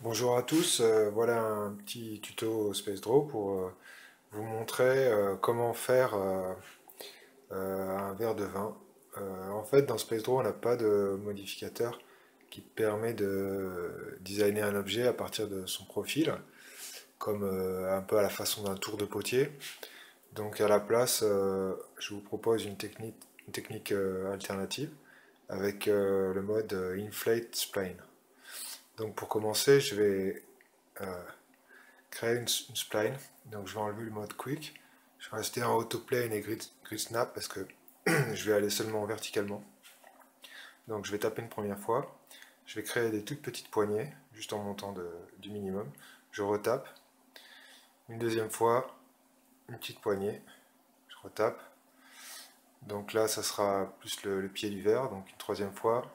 Bonjour à tous, voilà un petit tuto SpaceDraw pour vous montrer comment faire un verre de vin. En fait, dans SpaceDraw, on n'a pas de modificateur qui permet de designer un objet à partir de son profil, comme un peu à la façon d'un tour de potier. Donc à la place, je vous propose une technique alternative avec le mode Inflate Spline. Donc pour commencer, je vais créer une spline. Donc je vais enlever le mode quick. Je vais rester en autoplane et grid snap parce que je vais aller seulement verticalement. Donc je vais taper une première fois. Je vais créer des toutes petites poignées, juste en montant du minimum. Je retape. Une deuxième fois, une petite poignée. Je retape. Donc là, ça sera plus le pied du verre. Donc une troisième fois,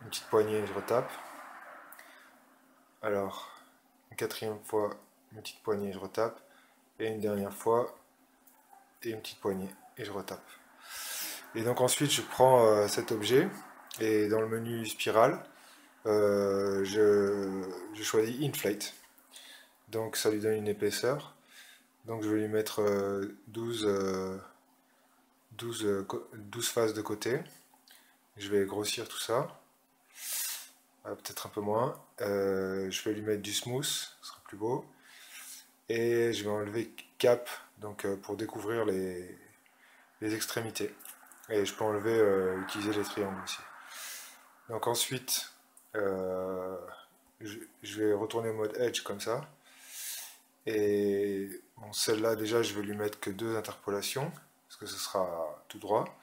une petite poignée, je retape. Alors, une quatrième fois, une petite poignée, je retape. Et une dernière fois, et une petite poignée, et je retape. Et donc ensuite, je prends cet objet et dans le menu spirale, je choisis Inflate. Donc ça lui donne une épaisseur. Donc je vais lui mettre 12 faces de côté. Je vais grossir tout ça. Peut-être un peu moins. Je vais lui mettre du smooth, ce sera plus beau. Et je vais enlever cap donc, pour découvrir les extrémités. Et je peux enlever, utiliser les triangles aussi. Donc ensuite, euh, je vais retourner au mode Edge comme ça. Et bon, celle-là, déjà, je vais lui mettre que deux interpolations, parce que ce sera tout droit.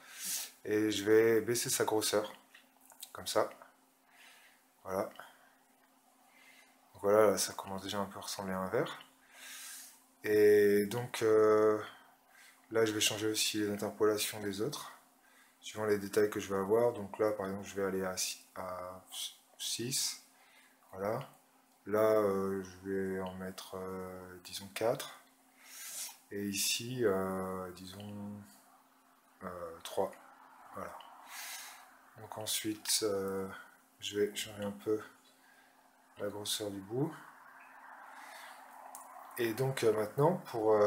Et je vais baisser sa grosseur, comme ça. Voilà. Donc voilà, là, ça commence déjà un peu à ressembler à un verre. Et donc là, je vais changer aussi les interpolations des autres, suivant les détails que je vais avoir. Donc là, par exemple, je vais aller à 6. Voilà. Là, je vais en mettre, disons, 4. Et ici, disons, 3. Voilà. Donc ensuite, je vais changer un peu la grosseur du bout. Et donc maintenant, pour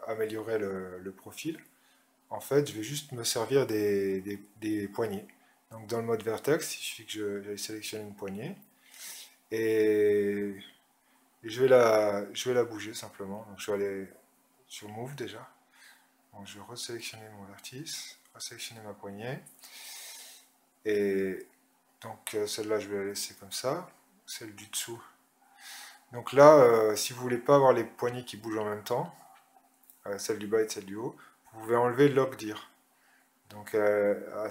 améliorer le profil, en fait, je vais juste me servir des poignées. Donc dans le mode vertex, il suffit que j'aille sélectionner une poignée. Et je vais la bouger simplement. Donc je vais aller sur Move déjà. Donc je vais resélectionner mon vertice, resélectionner ma poignée. Et donc celle-là, je vais la laisser comme ça. Celle du dessous. Donc là, si vous voulez pas avoir les poignées qui bougent en même temps, celle du bas et celle du haut, vous pouvez enlever Lock Dir. Donc de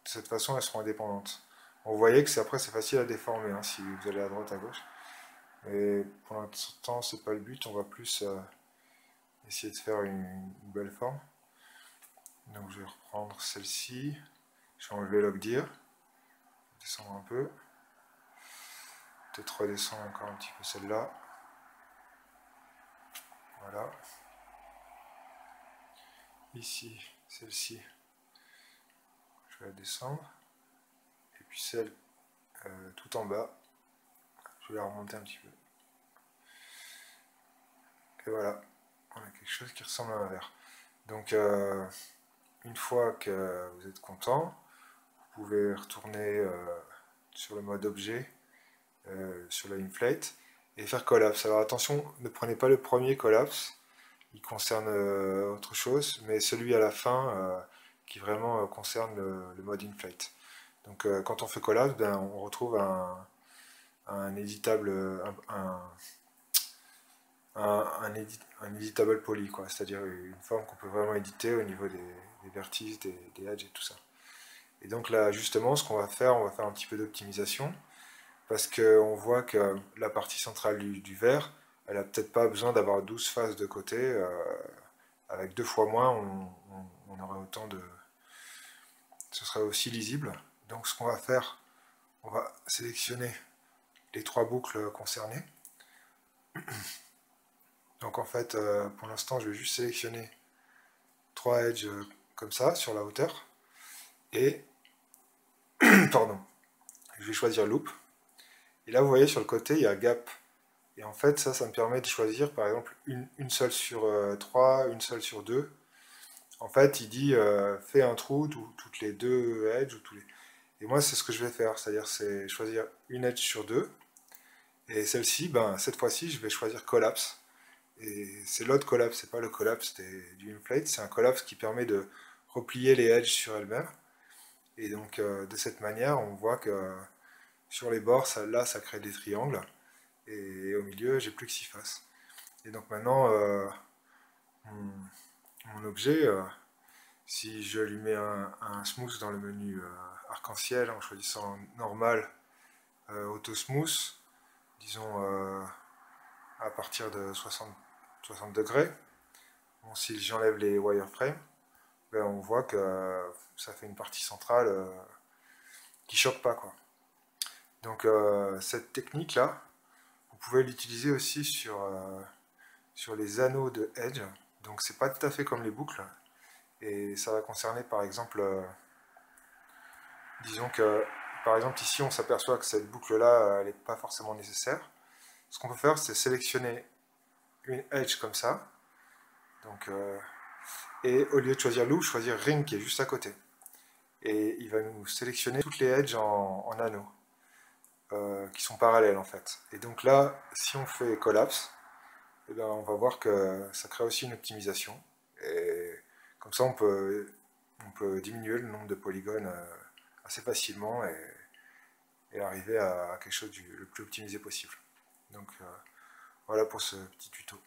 cette façon, elles seront indépendantes. Bon, vous voyez que après, c'est facile à déformer hein, si vous allez à droite, à gauche. Mais pour l'instant, c'est pas le but. On va plus essayer de faire une belle forme. Donc je vais reprendre celle-ci. Je vais enlever Lock Dir. Descendre un peu. Peut-être redescendre encore un petit peu celle-là. Voilà. Ici, celle-ci, je vais la descendre. Et puis celle tout en bas, je vais la remonter un petit peu. Et voilà, on a quelque chose qui ressemble à un verre. Donc une fois que vous êtes content, vous pouvez retourner sur le mode objet, sur la inflate, et faire collapse. Alors attention, ne prenez pas le premier collapse, il concerne autre chose, mais celui à la fin qui vraiment concerne le mode inflate. Donc quand on fait collapse, ben, on retrouve un éditable, un editable poly, quoi, c'est-à-dire une forme qu'on peut vraiment éditer au niveau des vertices, des edges et tout ça. Et donc là, justement, ce qu'on va faire, on va faire un petit peu d'optimisation, parce qu'on voit que la partie centrale du verre, elle a peut-être pas besoin d'avoir 12 faces de côté, avec deux fois moins, on aurait autant de... ce serait aussi lisible. Donc ce qu'on va faire, on va sélectionner les trois boucles concernées. Donc en fait, pour l'instant, je vais juste sélectionner trois edges comme ça sur la hauteur. Et, pardon, je vais choisir loop. Et là, vous voyez sur le côté, il y a gap. Et en fait, ça me permet de choisir par exemple une seule sur 3, une seule sur 2. En fait, il dit fais un trou toutes les deux edges ou tous les. Et moi, c'est ce que je vais faire, c'est-à-dire c'est choisir une edge sur 2. Et celle-ci, ben, cette fois-ci, je vais choisir collapse. Et c'est l'autre collapse, c'est pas le collapse du inflate, c'est un collapse qui permet de replier les edges sur elles-mêmes. Et donc, de cette manière, on voit que sur les bords, là, ça crée des triangles. Et au milieu, j'ai plus que 6 faces. Et donc maintenant, mon, mon objet, si je lui mets un smooth dans le menu arc-en-ciel en choisissant normal, auto smooth, disons à partir de 60 degrés, bon, si j'enlève les wireframes, ben, on voit que ça fait une partie centrale qui choque pas, quoi. Donc cette technique là, vous pouvez l'utiliser aussi sur les anneaux de Edge. Donc c'est pas tout à fait comme les boucles. Et ça va concerner par exemple, disons que par exemple ici on s'aperçoit que cette boucle là elle n'est pas forcément nécessaire. Ce qu'on peut faire c'est sélectionner une edge comme ça. Donc, et au lieu de choisir loop, choisir ring qui est juste à côté. Et il va nous sélectionner toutes les edges en anneaux qui sont parallèles en fait. Et donc là, si on fait collapse, eh bien, on va voir que ça crée aussi une optimisation. Et comme ça, on peut diminuer le nombre de polygones assez facilement et arriver à quelque chose le plus optimisé possible. Donc voilà pour ce petit tuto.